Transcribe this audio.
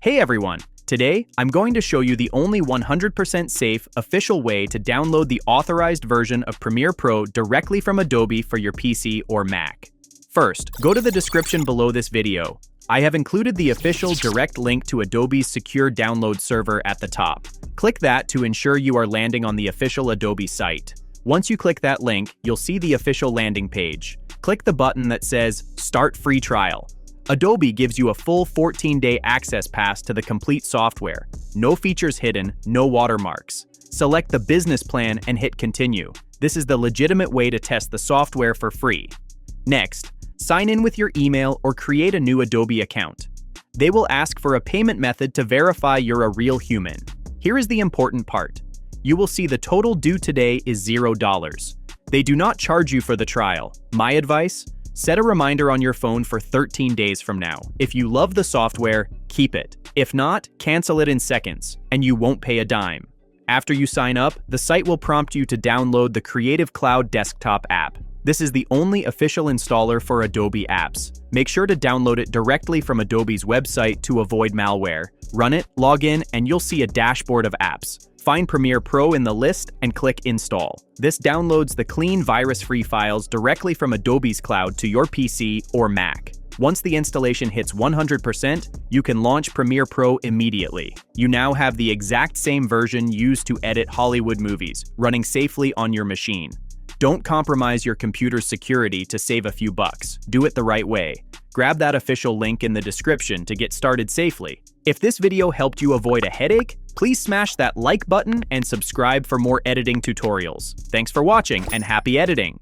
Hey everyone! Today, I'm going to show you the only 100% safe, official way to download the authorized version of Premiere Pro directly from Adobe for your PC or Mac. First, go to the description below this video. I have included the official direct link to Adobe's secure download server at the top. Click that to ensure you are landing on the official Adobe site. Once you click that link, you'll see the official landing page. Click the button that says Start Free Trial. Adobe gives you a full 14-day access pass to the complete software. No features hidden, no watermarks. Select the business plan and hit Continue. This is the legitimate way to test the software for free. Next, sign in with your email or create a new Adobe account. They will ask for a payment method to verify you're a real human. Here is the important part. You will see the total due today is $0. They do not charge you for the trial. My advice? Set a reminder on your phone for 13 days from now. If you love the software, keep it. If not, cancel it in seconds, and you won't pay a dime. After you sign up, the site will prompt you to download the Creative Cloud desktop app. This is the only official installer for Adobe apps. Make sure to download it directly from Adobe's website to avoid malware. Run it, log in, and you'll see a dashboard of apps. Find Premiere Pro in the list and click Install. This downloads the clean virus-free files directly from Adobe's cloud to your PC or Mac. Once the installation hits 100%, you can launch Premiere Pro immediately. You now have the exact same version used to edit Hollywood movies, running safely on your machine. Don't compromise your computer's security to save a few bucks. Do it the right way. Grab that official link in the description to get started safely. If this video helped you avoid a headache, please smash that like button and subscribe for more editing tutorials. Thanks for watching and happy editing!